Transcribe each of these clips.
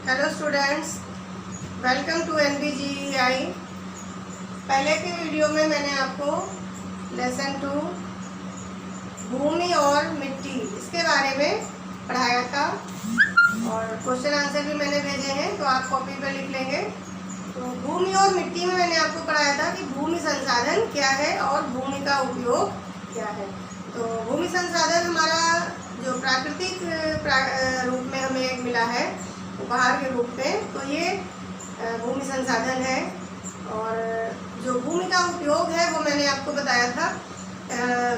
Hello students, welcome to NBGEI। पहले के video में मैंने आपको लेसन 2 भूमि और मिट्टी इसके बारे में पढ़ाया था और क्वेश्चन आंसर भी मैंने भेजे हैं, तो आप कॉपी पर लिख लेंगे। तो भूमि और मिट्टी में मैंने आपको पढ़ाया था कि भूमि संसाधन क्या है और भूमि का उपयोग क्या है। तो भूमि संसाधन हमारा जो प्राकृतिक रूप में हमें मिला है उपहार के रूप में, तो ये भूमि संसाधन है। और जो भूमि का उपयोग है वो मैंने आपको बताया था,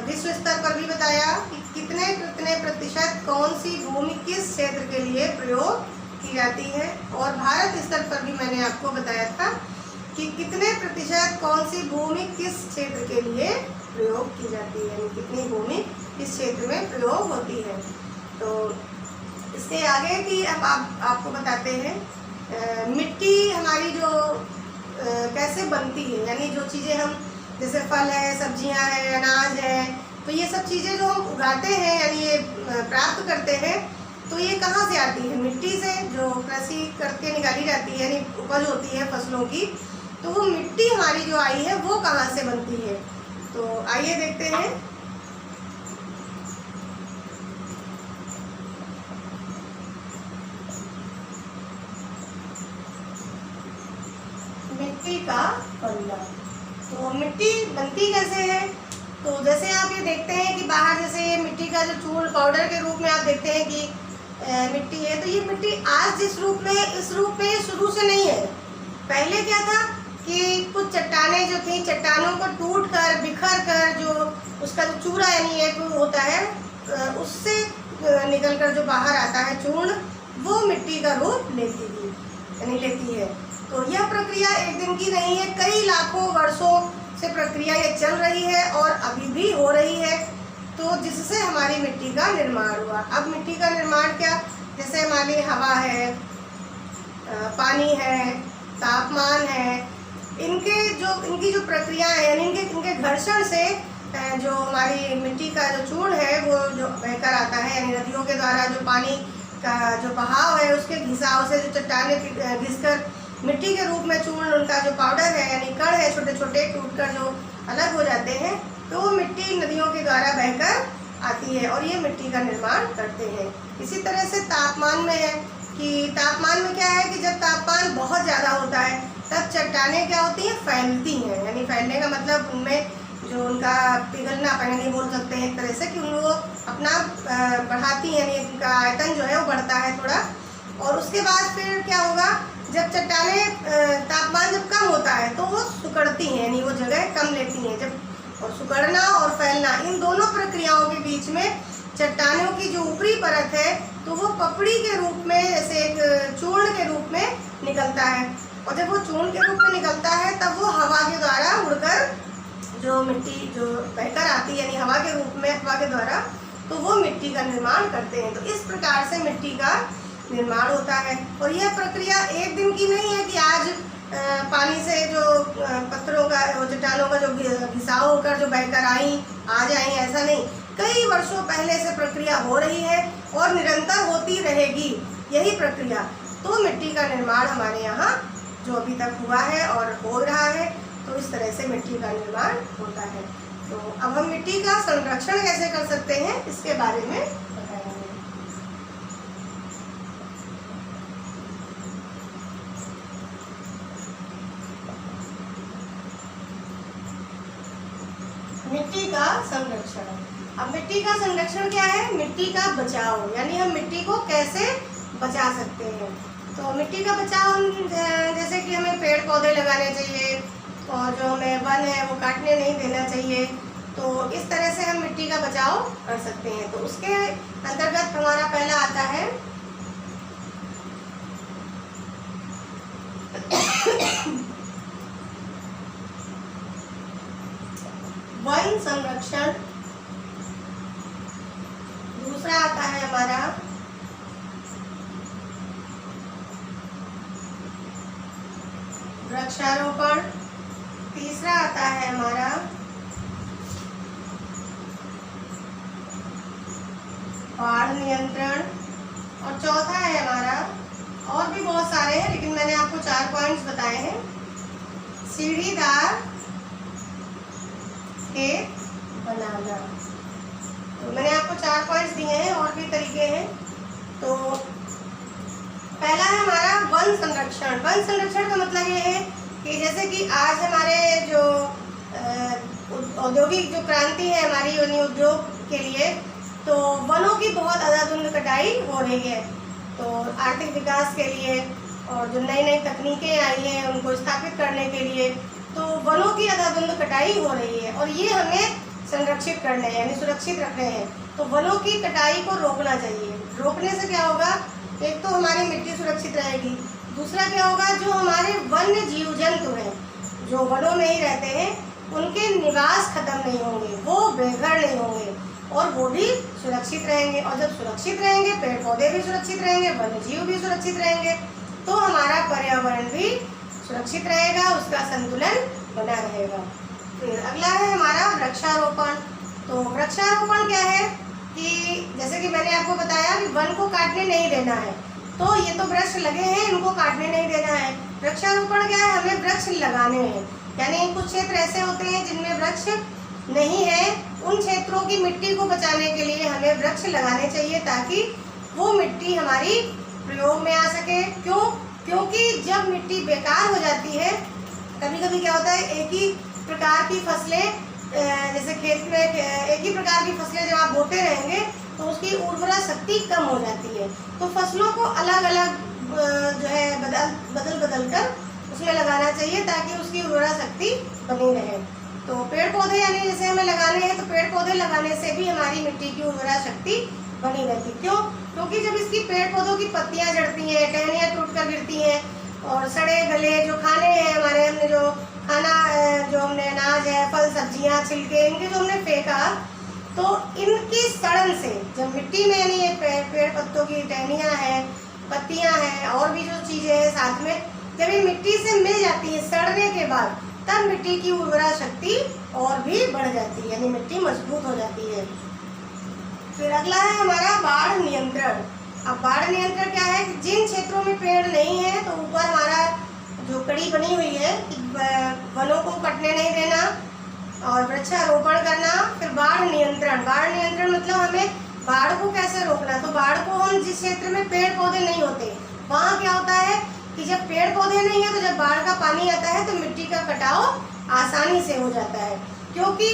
विश्व स्तर पर भी बताया कि कितने प्रतिशत कौन सी भूमि किस क्षेत्र के लिए प्रयोग की जाती है। और भारत स्तर पर भी मैंने आपको बताया था कि कितने प्रतिशत कौन सी भूमि किस क्षेत्र के लिए प्रयोग की जाती है, कितनी भूमि किस क्षेत्र में प्रयोग होती है। तो इसके आगे भी अब आपको बताते हैं मिट्टी हमारी जो कैसे बनती है, यानी जो चीज़ें हम जैसे फल है, सब्जियां हैं, अनाज है, तो ये सब चीज़ें जो हम उगाते हैं यानी ये प्राप्त करते हैं, तो ये कहाँ से आती है? मिट्टी से, जो कृषि करके निकाली जाती है यानी उपज होती है फसलों की। तो वो मिट्टी हमारी जो आई है वो कहाँ से बनती है, तो आइए देखते हैं। मिट्टी का बनना, तो मिट्टी बनती कैसे है? तो जैसे आप ये देखते हैं कि बाहर जैसे ये मिट्टी का जो चूर्ण पाउडर के रूप में आप देखते हैं कि मिट्टी है, तो ये मिट्टी आज जिस रूप में, इस रूप में शुरू से नहीं है। पहले क्या था कि कुछ चट्टानें जो थी, चट्टानों को टूट कर बिखर कर जो उसका जो चूरा यानी एक होता है उससे निकल कर जो बाहर आता है चूर्ण, वो मिट्टी का रूप लेती है। तो यह प्रक्रिया एक दिन की नहीं है, कई लाखों वर्षों से प्रक्रिया ये चल रही है और अभी भी हो रही है। तो जिससे हमारी मिट्टी का निर्माण हुआ। अब मिट्टी का निर्माण क्या, जैसे हमारी हवा है, पानी है, तापमान है, इनकी जो प्रक्रिया है यानी इनके घर्षण से जो हमारी मिट्टी का जो चूर्ण है वो जो बहकर आता है, यानी नदियों के द्वारा जो पानी का जो बहाव है उसके घिसाव से जो चट्टानें घिसकर मिट्टी के रूप में चूर्ण, उनका जो पाउडर है यानी कण है छोटे छोटे टूटकर जो अलग हो जाते हैं, तो वो मिट्टी नदियों के द्वारा बहकर आती है और ये मिट्टी का निर्माण करते हैं। इसी तरह से तापमान में है कि तापमान में क्या है कि जब तापमान बहुत ज़्यादा होता है तब चट्टानें क्या होती हैं, फैलती हैं। यानी फैलने का मतलब उनमें जो उनका पिघलना, नहीं बोल सकते हैं एक तरह से, कि उनको अपना बढ़ाती हैं, यानी उनका आयतन जो है वो बढ़ता है थोड़ा। और उसके बाद फिर क्या होगा, जब चट्टानें तापमान जब कम होता है तो वो सिकुड़ती हैं, यानी वो जगह कम लेती हैं। जब और सिकुड़ना और फैलना, इन दोनों प्रक्रियाओं के बीच में चट्टानों की जो ऊपरी परत है तो वो पपड़ी के रूप में, जैसे एक चूर्ण के रूप में निकलता है। और जब वो चूर्ण के रूप में निकलता है तब वो हवा के द्वारा उड़कर जो मिट्टी जो बहकर आती है यानी हवा के रूप में, हवा के द्वारा, तो वो मिट्टी का निर्माण करते हैं। तो इस प्रकार से मिट्टी का निर्माण होता है। और यह प्रक्रिया एक दिन की नहीं है कि आज पानी से जो पत्थरों का, चट्टानों का जो घिसाव होकर जो बहकर आज आई, ऐसा नहीं। कई वर्षों पहले से प्रक्रिया हो रही है और निरंतर होती रहेगी यही प्रक्रिया। तो मिट्टी का निर्माण हमारे यहाँ जो अभी तक हुआ है और हो रहा है, तो इस तरह से मिट्टी का निर्माण होता है। तो अब हम मिट्टी का संरक्षण कैसे कर सकते हैं इसके बारे में बताएंगे। मिट्टी का संरक्षण। अब मिट्टी का संरक्षण क्या है? मिट्टी का बचाव, यानी हम मिट्टी को कैसे बचा सकते हैं। तो मिट्टी का बचाव, जैसे कि हमें पेड़ पौधे लगाने चाहिए और जो हमें वन है वो काटने नहीं देना चाहिए। तो इस तरह से हम मिट्टी का बचाव कर सकते हैं। तो उसके अंतर्गत हमारा पहला आता है वन संरक्षण, दूसरा आता है हमारा वृक्षारोपण, तीसरा आता है हमारा बाढ़ नियंत्रण और चौथा है हमारा और भी बहुत सारे हैं, लेकिन मैंने आपको 4 पॉइंट्स बताए हैं। सीढ़ीदार खेत बनाना, तो मैंने आपको 4 पॉइंट्स दिए हैं, और भी तरीके हैं। तो पहला है हमारा वन संरक्षण। वन संरक्षण का मतलब ये है कि जैसे कि आज हमारे जो औद्योगिक जो क्रांति है हमारी, यानी उद्योग के लिए, तो वनों की बहुत अंधाधुंध कटाई हो रही है। तो आर्थिक विकास के लिए और जो नई नई तकनीकें आई हैं उनको स्थापित करने के लिए, तो वनों की अंधाधुंध कटाई हो रही है, और ये हमें संरक्षित करने हैं, यानी सुरक्षित रखने हैं। तो वनों की कटाई को रोकना चाहिए। रोकने से क्या होगा, एक तो हमारी मिट्टी सुरक्षित रहेगी, दूसरा क्या होगा, जो हमारे वन्य जीव जंतु हैं जो वनों में ही रहते हैं, उनके निवास खत्म नहीं होंगे, वो बेघर नहीं होंगे, और वो भी सुरक्षित रहेंगे। और जब सुरक्षित रहेंगे, पेड़ पौधे भी सुरक्षित रहेंगे, वन्य जीव भी सुरक्षित रहेंगे, तो हमारा पर्यावरण भी सुरक्षित रहेगा, उसका संतुलन बना रहेगा। फिर अगला है हमारा वृक्षारोपण। तो वृक्षारोपण क्या है कि जैसे कि मैंने आपको बताया कि वन को काटने नहीं देना है, तो ये तो वृक्ष लगे हैं, इनको काटने नहीं देना है। वृक्षारोपण क्या है, हमें वृक्ष लगाने हैं, यानी कुछ क्षेत्र ऐसे होते हैं जिनमें वृक्ष नहीं है, उन क्षेत्रों की मिट्टी को बचाने के लिए हमें वृक्ष लगाने चाहिए, ताकि वो मिट्टी हमारी प्रयोग में आ सके। क्यों? क्योंकि जब मिट्टी बेकार हो जाती है, कभी कभी क्या होता है, एक ही प्रकार की फसलें, जैसे खेत में एक ही प्रकार की फसलें जब आप बोते रहेंगे तो उसकी उर्वरा शक्ति कम हो जाती है। तो फसलों को अलग अलग जो है बदल कर उसमें लगाना चाहिए, ताकि उसकी उर्वरा शक्ति बनी रहे। तो पेड़ पौधे यानी जैसे हमें लगाने हैं, तो पेड़ पौधे लगाने से भी हमारी मिट्टी की उर्वरा शक्ति बनी रहती। क्यों? क्योंकि जब इसकी पेड़ पौधों की पत्तियां झड़ती हैं, टहनियाँ टूट कर गिरती हैं, और सड़े गले जो खाने हैं हमारे, हमने जो खाना, जो हमने अनाज है, फल सब्जियां, छिलके, इनके जो हमने फेंका, तो इनकी सड़न से जब मिट्टी में, यानी ये पेड़ पत्तों की टहनियाँ हैं, पत्तियां हैं, और भी जो चीज़ें हैं साथ में, जब ये मिट्टी से मिल जाती है सड़ने के बाद, तब मिट्टी की उर्वरा शक्ति और भी बढ़ जाती है, यानी मिट्टी मजबूत हो जाती है। फिर अगला है हमारा बाढ़ नियंत्रण। अब बाढ़ नियंत्रण क्या है कि जिन क्षेत्रों में पेड़ नहीं है, तो ऊपर हमारा जो कड़ी बनी हुई है कि वनों को कटने नहीं देना और वृक्षारोपण करना। फिर बाढ़ नियंत्रण। बाढ़ नियंत्रण मतलब हमें बाढ़ को कैसे रोकना। तो बाढ़ को हम जिस क्षेत्र में पेड़ पौधे नहीं होते, वहाँ क्या होता है कि जब पेड़ पौधे नहीं है, तो जब बाढ़ का पानी आता है तो मिट्टी का कटाव आसानी से हो जाता है, क्योंकि